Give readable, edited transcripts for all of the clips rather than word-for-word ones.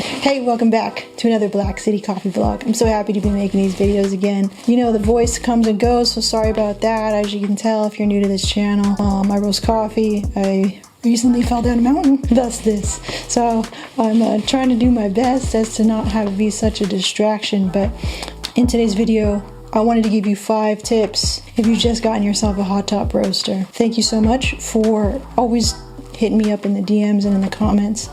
Hey, welcome back to another Blkcity coffee vlog. I'm so happy to be making these videos again. You know, the voice comes and goes, so sorry about that. As you can tell, if you're new to this channel, I roast coffee. I recently fell down a mountain, thus this. So I'm trying to do my best as to not have it be such a distraction, but in today's video, I wanted to give you 5 tips if you've just gotten yourself a Hottop roaster. Thank you so much for always hitting me up in the DMs and in the comments.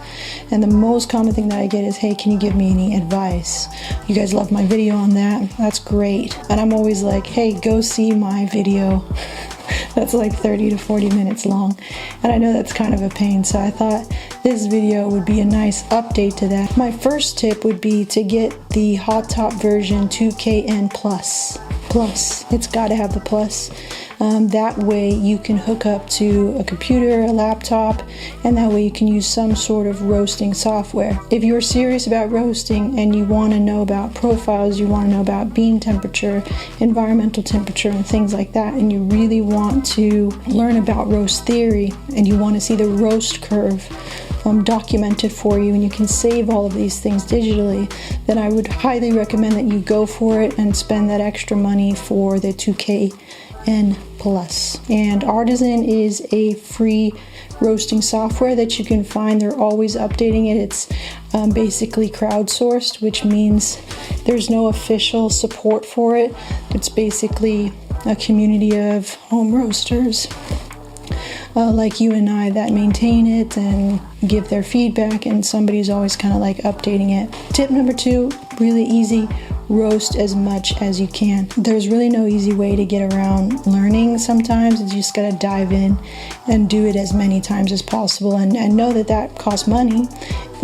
And the most common thing that I get is, hey, can you give me any advice? You guys love my video on that. That's great. And I'm always like, hey, go see my video. That's like 30 to 40 minutes long. And I know that's kind of a pain, so I thought this video would be a nice update to that. My first tip would be to get the Hottop version 2KN Plus. It's got to have the plus. That way you can hook up to a computer, a laptop, and that way you can use some sort of roasting software. If you're serious about roasting and you want to know about profiles, you want to know about bean temperature, environmental temperature, and things like that, and you really want to learn about roast theory, and you want to see the roast curve documented for you, and you can save all of these things digitally, then I would highly recommend that you go for it and spend that extra money for the 2KN Plus. And Artisan is a free roasting software that you can find. They're always updating it. It's basically crowdsourced, which means there's no official support for it. It's basically a community of home roasters like you and I that maintain it and give their feedback, and somebody's always kind of like updating it. Tip number 2, really easy: roast as much as you can. There's really no easy way to get around learning. Sometimes you just gotta dive in and do it as many times as possible, and know that that costs money.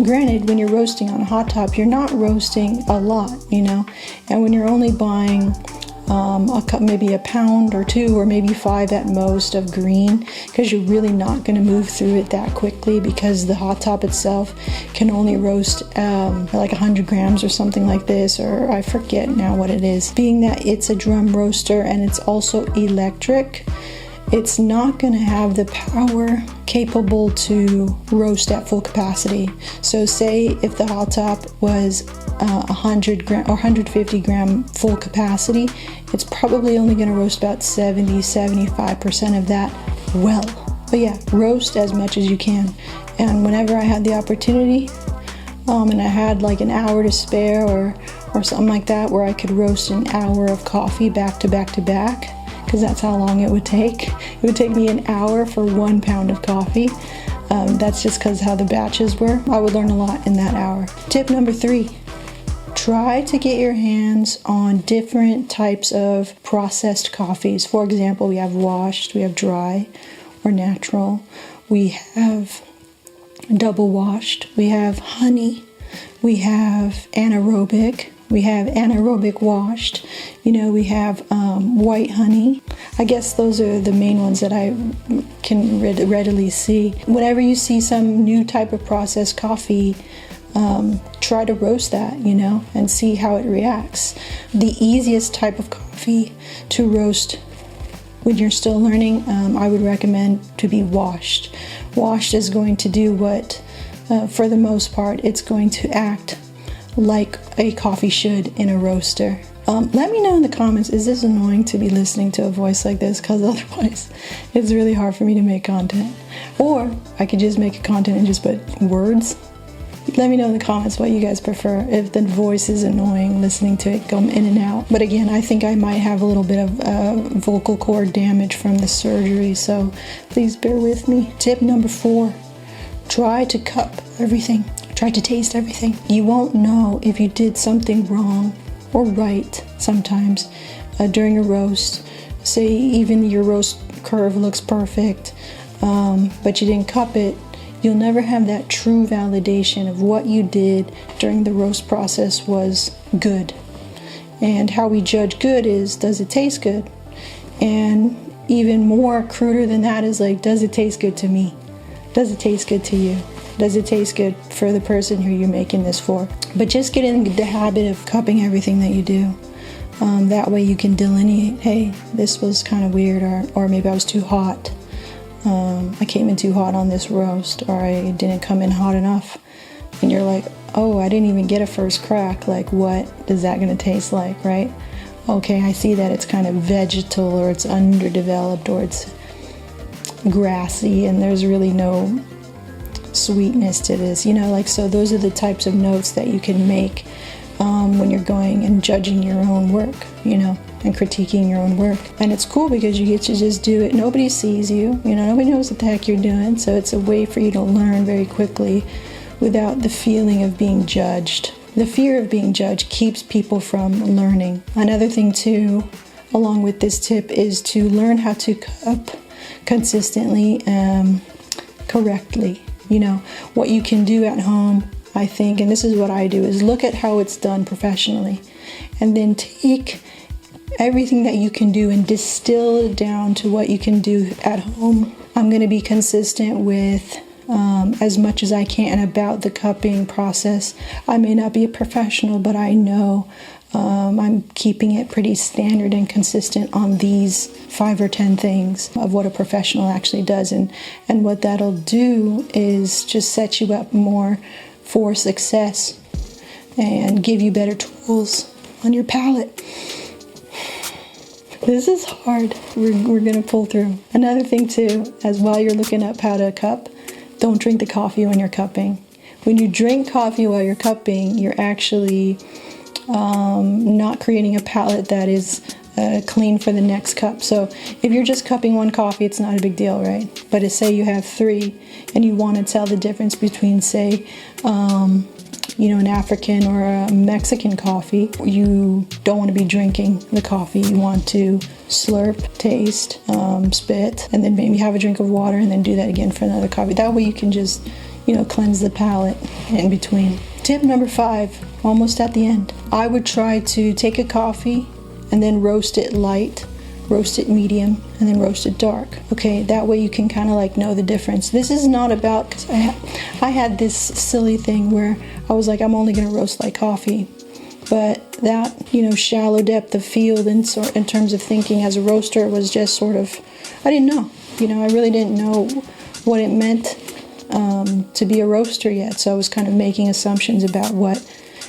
Granted, when you're roasting on a Hottop, you're not roasting a lot, you know, and when you're only buying a cup, maybe a pound or 2 or maybe 5 at most of green, because you're really not going to move through it that quickly, because the Hottop itself can only roast like 100 grams or something like this, or I forget now what it is. Being that it's a drum roaster and it's also electric, it's not going to have the power capable to roast at full capacity. So say if the Hottop was 100 gram or 150 gram full capacity, it's probably only going to roast about 70-75% of that well. But yeah, roast as much as you can. And whenever I had the opportunity, and I had like an hour to spare or something like that, where I could roast an hour of coffee back to back to back, because that's how long it would take. It would take me an hour for 1 pound of coffee. That's just because how the batches were. I would learn a lot in that hour. Tip number 3, try to get your hands on different types of processed coffees. For example, we have washed, we have dry or natural, we have double washed, we have honey, we have anaerobic, we have anaerobic washed, you know, we have white honey. I guess those are the main ones that I can readily see. Whenever you see some new type of processed coffee, try to roast that, you know, and see how it reacts. The easiest type of coffee to roast when you're still learning, I would recommend to be washed. Washed is going to do what, for the most part, it's going to act like a coffee should in a roaster. Let me know in the comments, is this annoying to be listening to a voice like this? Because otherwise it's really hard for me to make content. Or I could just make a content and just put words. Let me know in the comments what you guys prefer, if the voice is annoying, listening to it go in and out. But again, I think I might have a little bit of vocal cord damage from the surgery, so please bear with me. Tip number 4, try to cup everything. Try to taste everything. You won't know if you did something wrong or right sometimes during a roast. Say even your roast curve looks perfect, but you didn't cup it. You'll never have that true validation of what you did during the roast process was good. And how we judge good is, does it taste good? And even more cruder than that is like, does it taste good to me? Does it taste good to you? Does it taste good for the person who you're making this for? But just get in the habit of cupping everything that you do. That way you can delineate, hey, this was kind of weird, or maybe I was too hot. I came in too hot on this roast, or I didn't come in hot enough. And you're like, oh, I didn't even get a first crack. Like, what is that going to taste like, right? Okay, I see that it's kind of vegetal, or it's underdeveloped, or it's grassy, and there's really no sweetness to this, you know, like, so those are the types of notes that you can make when you're going and judging your own work, you know, and critiquing your own work. And it's cool because you get to just do it. Nobody sees you, you know, nobody knows what the heck you're doing. So it's a way for you to learn very quickly without the feeling of being judged. The fear of being judged keeps people from learning. Another thing too, along with this tip, is to learn how to cup consistently, correctly. You know, what you can do at home, I think, and this is what I do, is look at how it's done professionally, and then take everything that you can do and distill it down to what you can do at home. I'm going to be consistent with as much as I can about the cupping process. I may not be a professional, but I know I'm keeping it pretty standard and consistent on these 5 or 10 things of what a professional actually does. And what that'll do is just set you up more for success and give you better tools on your palate. This is hard. We're going to pull through. Another thing too, as while you're looking up how to cup, don't drink the coffee when you're cupping. When you drink coffee while you're cupping, you're actually not creating a palate that is clean for the next cup. So if you're just cupping one coffee, it's not a big deal, right? But say you have 3 and you want to tell the difference between, say, you know, an African or a Mexican coffee, you don't want to be drinking the coffee. You want to slurp, taste, spit, and then maybe have a drink of water, and then do that again for another coffee. That way you can just, you know, cleanse the palate in between. Tip number 5, almost at the end. I would try to take a coffee and then roast it light, roast it medium, and then roast it dark. Okay, that way you can kind of like know the difference. This is not about, because I had this silly thing where I was like, I'm only going to roast light coffee. But that, you know, shallow depth of field in terms of thinking as a roaster was just sort of, I didn't know. You know, I really didn't know what it meant to be a roaster yet. So I was kind of making assumptions about what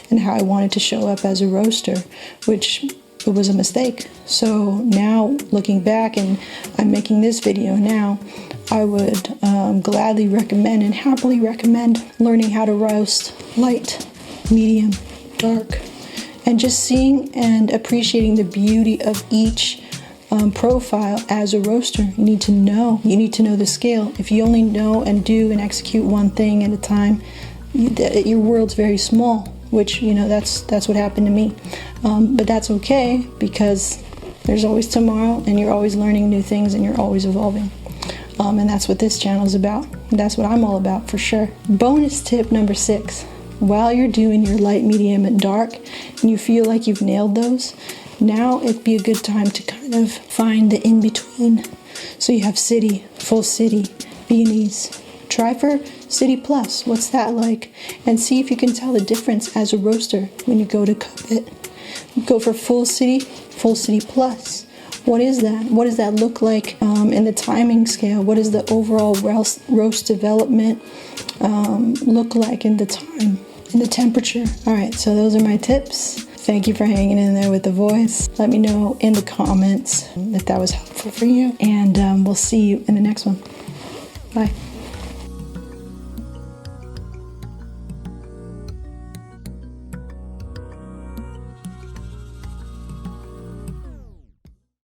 and how I wanted to show up as a roaster, which it was a mistake. So now looking back, and I'm making this video now, I would gladly recommend and happily recommend learning how to roast light, medium, dark, and just seeing and appreciating the beauty of each profile as a roaster. You need to know the scale. If you only know and do and execute one thing at a time, your world's very small, which, you know, that's what happened to me. But that's okay, because there's always tomorrow, and you're always learning new things, and you're always evolving. And that's what this channel is about. That's what I'm all about, for sure. Bonus tip number 6. While you're doing your light, medium, and dark, and you feel like you've nailed those, now it'd be a good time to kind of find the in-between. So you have city, full city, beanies. Try for City Plus. What's that like? And see if you can tell the difference as a roaster when you go to cup it. Go for full city plus. What is that? What does that look like in the timing scale? What does the overall roast development look like in the time, in the temperature? All right, so those are my tips. Thank you for hanging in there with the voice. Let me know in the comments if that was helpful for you, and we'll see you in the next one. Bye.